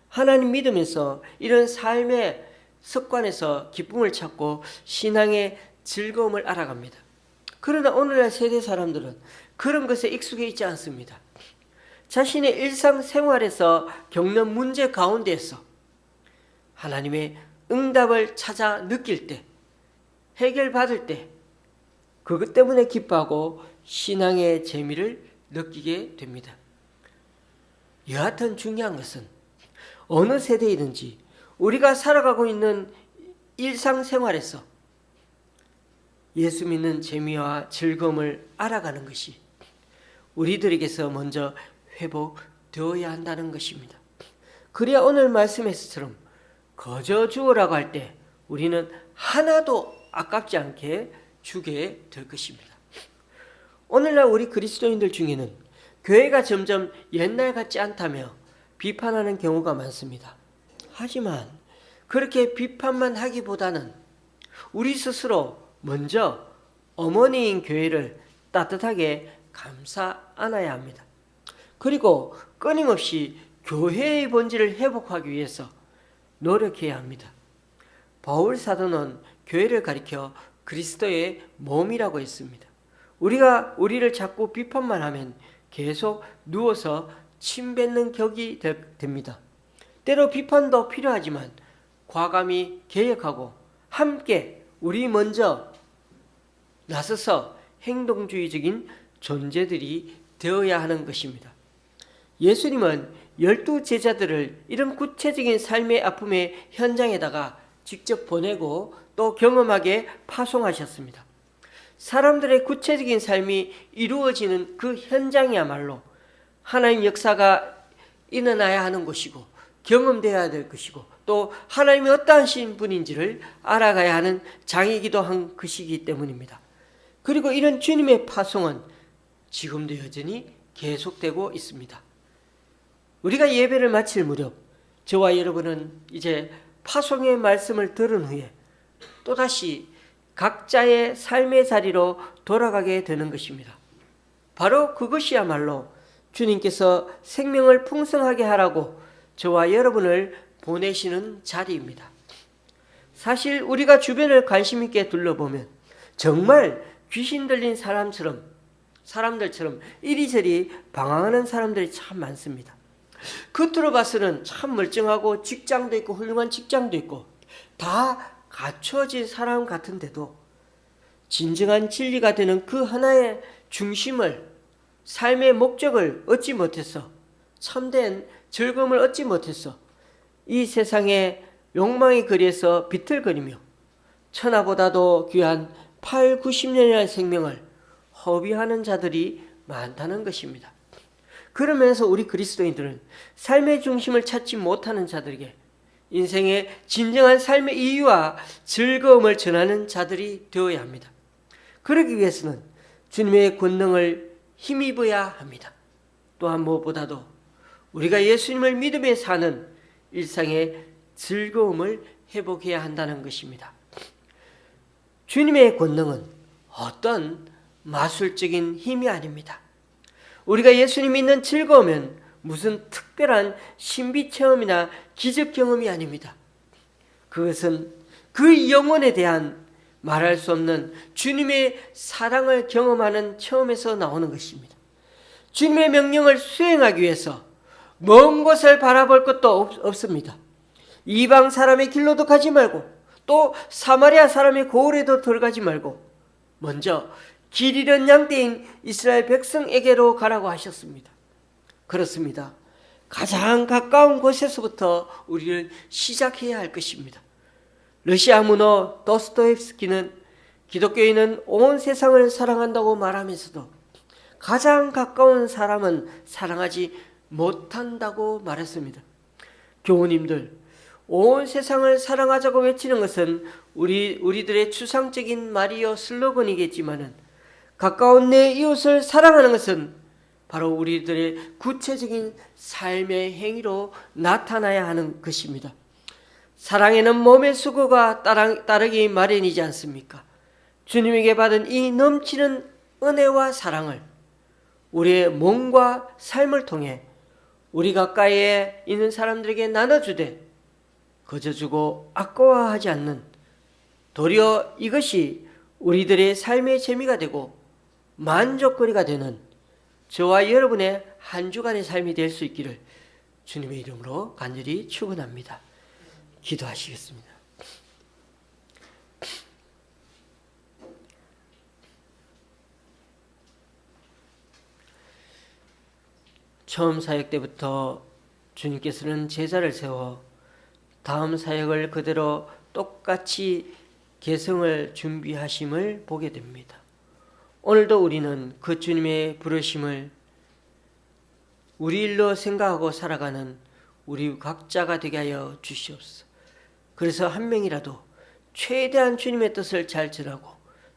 하나님 믿으면서 이런 삶의 습관에서 기쁨을 찾고 신앙의 즐거움을 알아갑니다. 그러나 오늘날 세대 사람들은 그런 것에 익숙해 있지 않습니다. 자신의 일상생활에서 겪는 문제 가운데에서 하나님의 응답을 찾아 느낄 때, 해결받을 때 그것 때문에 기뻐하고 신앙의 재미를 느끼게 됩니다. 여하튼 중요한 것은 어느 세대이든지 우리가 살아가고 있는 일상생활에서 예수 믿는 재미와 즐거움을 알아가는 것이 우리들에게서 먼저 회복되어야 한다는 것입니다. 그래야 오늘 말씀에서처럼 거저 주어라고 할 때 우리는 하나도 아깝지 않게 주게 될 것입니다. 오늘날 우리 그리스도인들 중에는 교회가 점점 옛날 같지 않다며 비판하는 경우가 많습니다. 하지만 그렇게 비판만 하기보다는 우리 스스로 먼저 어머니인 교회를 따뜻하게 감싸 안아야 합니다. 그리고 끊임없이 교회의 본질을 회복하기 위해서 노력해야 합니다. 바울 사도는 교회를 가리켜 그리스도의 몸이라고 했습니다. 우리가 우리를 자꾸 비판만 하면 계속 누워서 침 뱉는 격이 됩니다. 때로 비판도 필요하지만 과감히 개혁하고 함께 우리 먼저 나서서 행동주의적인 존재들이 되어야 하는 것입니다. 예수님은 12 제자들을 이런 구체적인 삶의 아픔의 현장에다가 직접 보내고 또 경험하게 파송하셨습니다. 사람들의 구체적인 삶이 이루어지는 그 현장이야말로 하나님 역사가 일어나야 하는 것이고 경험되어야 될 것이고 또 하나님이 어떠하신 분인지를 알아가야 하는 장이기도 한 것이기 때문입니다. 그리고 이런 주님의 파송은 지금도 여전히 계속되고 있습니다. 우리가 예배를 마칠 무렵 저와 여러분은 이제 파송의 말씀을 들은 후에 또다시 각자의 삶의 자리로 돌아가게 되는 것입니다. 바로 그것이야말로 주님께서 생명을 풍성하게 하라고 저와 여러분을 보내시는 자리입니다. 사실 우리가 주변을 관심 있게 둘러보면 정말 귀신 들린 사람들처럼 이리저리 방황하는 사람들이 참 많습니다. 겉으로 봐서는 참 멀쩡하고 직장도 있고 훌륭한 직장도 있고 다 갖춰진 사람 같은데도 진정한 진리가 되는 그 하나의 중심을, 삶의 목적을 얻지 못해서, 참된 즐거움을 얻지 못해서 이 세상의 욕망의 거리에서 비틀거리며 천하보다도 귀한 8, 90년이라는 생명을 허비하는 자들이 많다는 것입니다. 그러면서 우리 그리스도인들은 삶의 중심을 찾지 못하는 자들에게 인생의 진정한 삶의 이유와 즐거움을 전하는 자들이 되어야 합니다. 그러기 위해서는 주님의 권능을 힘입어야 합니다. 또한 무엇보다도 우리가 예수님을 믿으며 사는 일상의 즐거움을 회복해야 한다는 것입니다. 주님의 권능은 어떤 마술적인 힘이 아닙니다. 우리가 예수님 믿는 즐거움은 무슨 특별한 신비 체험이나 기적 경험이 아닙니다. 그것은 그 영혼에 대한 말할 수 없는 주님의 사랑을 경험하는 체험에서 나오는 것입니다. 주님의 명령을 수행하기 위해서 먼 곳을 바라볼 것도 없습니다. 이방 사람의 길로도 가지 말고 또 사마리아 사람의 고을에도 들어가지 말고 먼저 길 잃은 양떼인 이스라엘 백성에게로 가라고 하셨습니다. 그렇습니다. 가장 가까운 곳에서부터 우리는 시작해야 할 것입니다. 러시아 문호 도스토옙스키는 기독교인은 온 세상을 사랑한다고 말하면서도 가장 가까운 사람은 사랑하지 못한다고 말했습니다. 교우님들, 온 세상을 사랑하자고 외치는 것은 우리들의 추상적인 말이요 슬로건이겠지만은 가까운 내 이웃을 사랑하는 것은 바로 우리들의 구체적인 삶의 행위로 나타나야 하는 것입니다. 사랑에는 몸의 수고가 따르기 마련이지 않습니까? 주님에게 받은 이 넘치는 은혜와 사랑을 우리의 몸과 삶을 통해 우리 가까이에 있는 사람들에게 나눠주되 거저 주고 아까워하지 않는, 도리어 이것이 우리들의 삶의 재미가 되고 만족거리가 되는 저와 여러분의 한 주간의 삶이 될 수 있기를 주님의 이름으로 간절히 축원합니다. 기도하시겠습니다. 처음 사역 때부터 주님께서는 제자를 세워 다음 사역을 그대로 똑같이 계승을 준비하심을 보게 됩니다. 오늘도 우리는 그 주님의 부르심을 우리 일로 생각하고 살아가는 우리 각자가 되게 하여 주시옵소서. 그래서 한 명이라도 최대한 주님의 뜻을 잘 전하고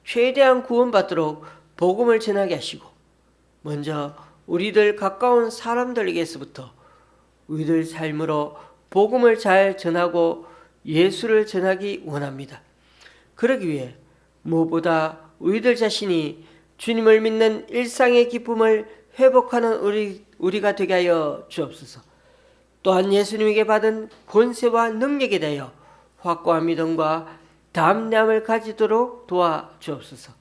최대한 구원받도록 복음을 전하게 하시고, 먼저 우리들 가까운 사람들에게서부터 우리들 삶으로 복음을 잘 전하고 예수를 전하기 원합니다. 그러기 위해 무엇보다 우리들 자신이 주님을 믿는 일상의 기쁨을 회복하는 우리가 되게 하여 주옵소서. 또한 예수님에게 받은 권세와 능력에 대하여 확고한 믿음과 담대함을 가지도록 도와주옵소서.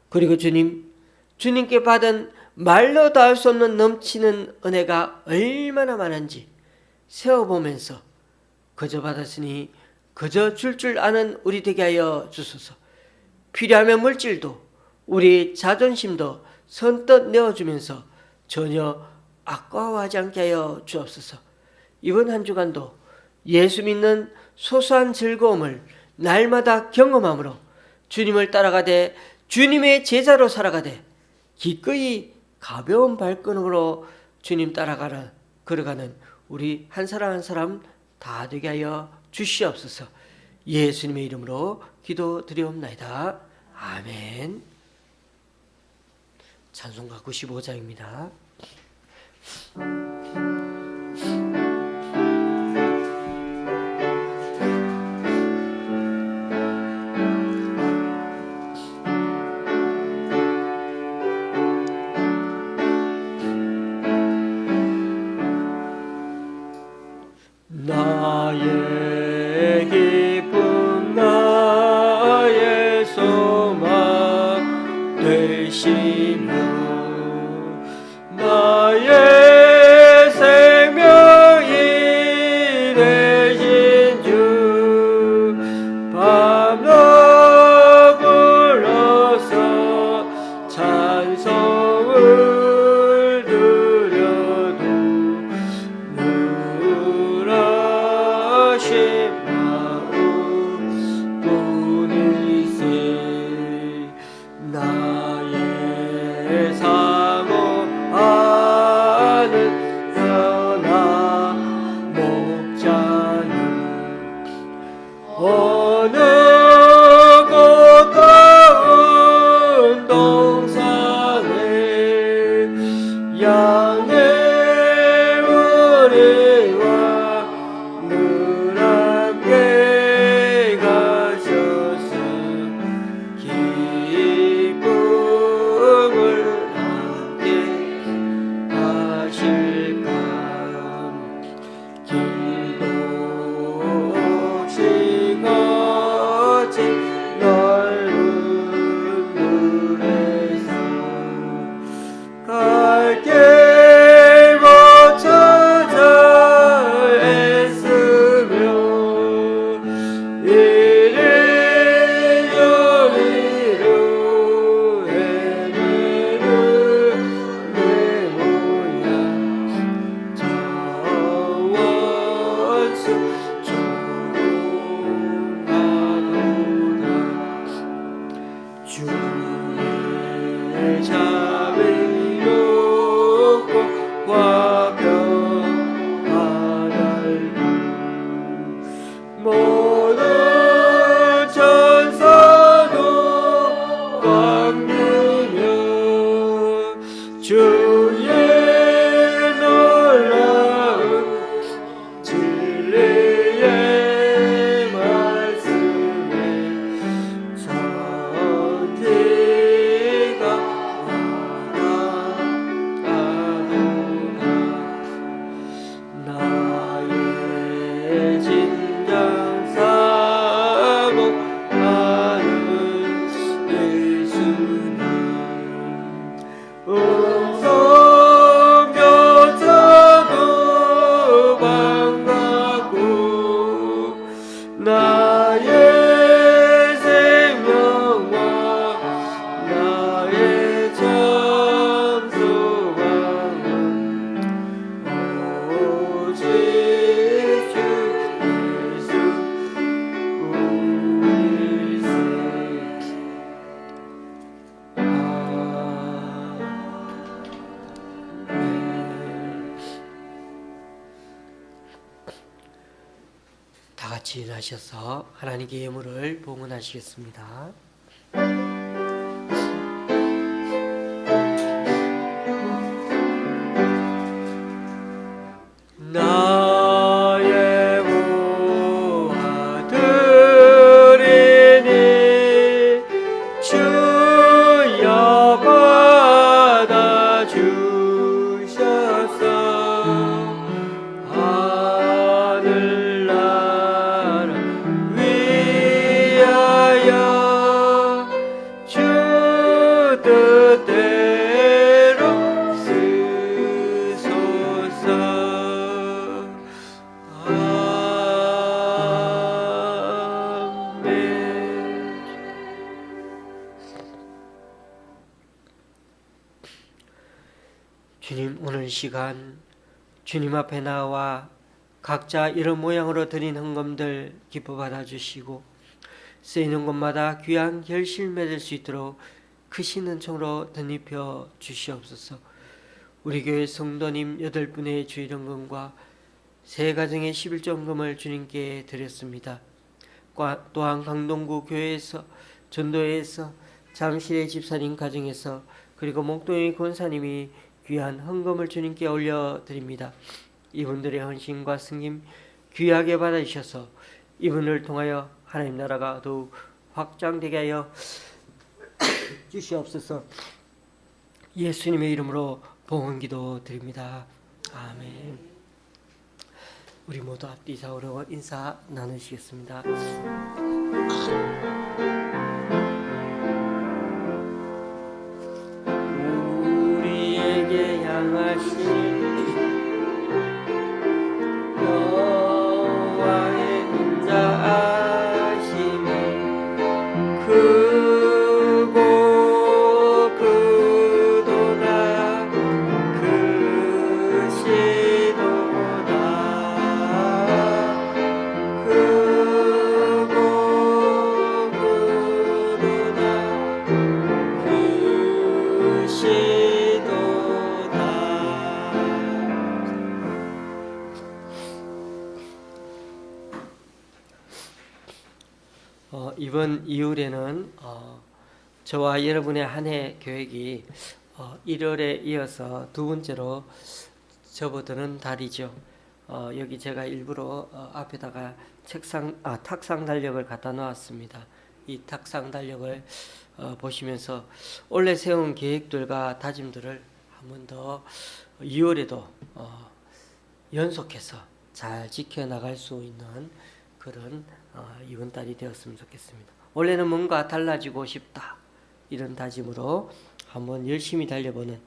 그리고 주님께 받은 말로 다 할 수 없는 넘치는 은혜가 얼마나 많은지 세어보면서 그저 받았으니 그저 줄 아는 우리 되게 하여 주소서. 필요하면 물질도 우리 자존심도 선뜻 내어주면서 전혀 아까워하지 않게 하여 주옵소서. 이번 한 주간도 예수 믿는 소소한 즐거움을 날마다 경험함으로 주님을 따라가되 주님의 제자로 살아가되 기꺼이 가벼운 발걸음으로 주님 걸어가는 우리 한 사람 한 사람 다 되게 하여 주시옵소서. 예수님의 이름으로 기도드리옵나이다. 아멘. 찬송가 95장입니다. 나의 기쁨 나의 소망 되시며 나의 생명이 되신 주 밤낮 불러서 찬송을 드려도 늘하신 마음뿐이세. 나의 사모 양의 머리와 늘 함께 가셔서 기쁨을 함께 하실까. 길도 없이 거친 넓은 물에서 갈 길 못 찾아 애쓰며 이리 저리로 헤매는 내 모양 저 원수 조롱하도다. 주의 자비롭고 화평하달고 모든 천사도 왕이며 주의 놀라운 진리의 말씀에 선지가 와닿아도다. 나의 진정 사모하는 예수님 음성교차도 반갑고 나의 생명과 나의 참소망은 오직 주 예수 우리세. 다 같이 일어나셔서 하나님께 예물을 봉헌하시겠습니다. 나의 모아드리니 주여 받아주셔서 하늘나라 위하여 주 뜻대로 쓰소서. 아멘. 주님, 오늘 시간 주님 앞에 나와 각자 이런 모양으로 드린 헌금들 기뻐 받아주시고 쓰이는 곳마다 귀한 결실 맺을 수 있도록 크신 은총으로 덧입혀 주시옵소서. 우리 교회 성도님 8분의 주일헌금과 세 가정의 11조헌금을 주님께 드렸습니다. 또한 강동구 교회에서, 전도회에서, 잠실의 집사님 가정에서, 그리고 목동의 권사님이 귀한 헌금을 주님께 올려드립니다. 이분들의 헌신과 승림 귀하게 받아주셔서 이분을 통하여 하나님 나라가 더욱 확장되게 하여 주시옵소서. 예수님의 이름으로 봉헌기도 드립니다. 아멘. 우리 모두 앞뒤 좌우로 인사 나누시겠습니다. 우리에게 향하신 여호와의 인자하심이 크고 크도다 크시도다 크고 크도다 크시도다. 이번 이후에는 저와 여러분의 한 해 계획이 1월에 이어서 두 번째로 접어드는 달이죠. 여기 제가 일부러 앞에다가 탁상 달력을 갖다 놓았습니다. 이 탁상 달력을 보시면서 원래 세운 계획들과 다짐들을 한 번 더 2월에도 연속해서 잘 지켜나갈 수 있는 그런 이번 달이 되었으면 좋겠습니다. 원래는 뭔가 달라지고 싶다 이런 다짐으로 한번 열심히 달려보는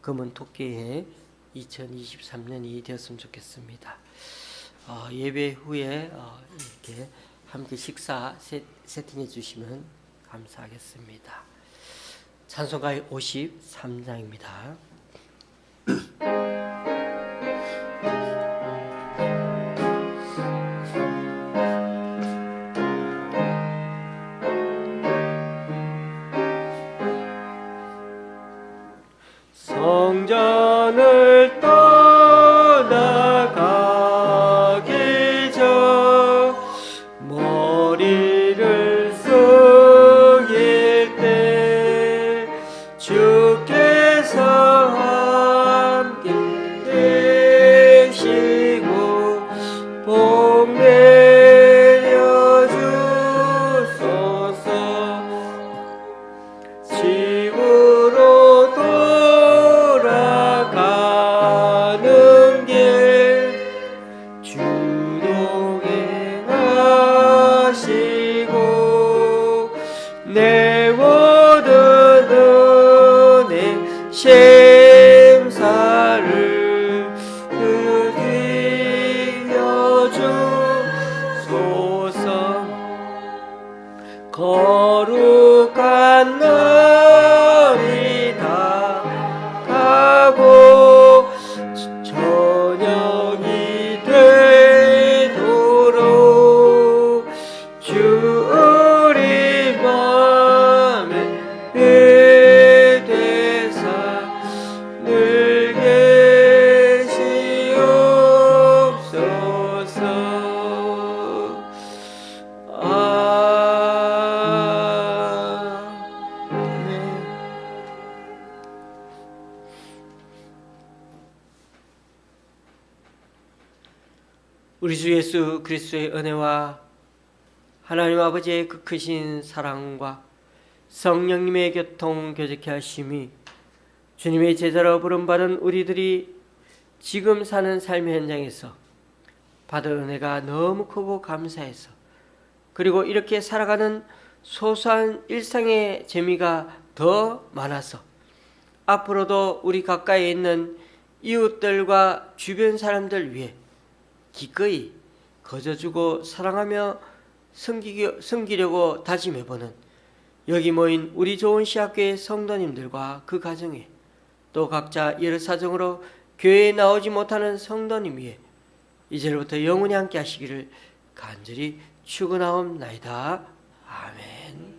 금은 토끼의 2023년이 되었으면 좋겠습니다. 예배 후에 이렇게 함께 식사 세팅해 주시면 감사하겠습니다. 찬송가 53장입니다. 성전을 떠나가기 전 머리를 숙일 때 주께서 함께 계시고 복 내려 주소서. 집으로 돌아가는 길 주 동행하시고 내 모든 은혜 샘사를 드려 주소서. 거룩한 날이 다가고 저녁이 되도록 주 우리 맘에 되사 늘 계시옵소서. 우리 주 예수 그리스도의 은혜와 하나님 아버지의 그 크신 사랑과 성령님의 교통 교제케 하심이 주님의 제자로 부름받은 우리들이 지금 사는 삶의 현장에서 받은 은혜가 너무 크고 감사해서, 그리고 이렇게 살아가는 소소한 일상의 재미가 더 많아서 앞으로도 우리 가까이에 있는 이웃들과 주변 사람들 위해 기꺼이 거저주고 사랑하며 섬기려고 다짐해보는 여기 모인 우리 좋은 시학교의 성도님들과 그 가정에, 또 각자 여러 사정으로 교회에 나오지 못하는 성도님 위해 이제부터 영원히 함께 하시기를 간절히 축원하옵나이다. 아멘.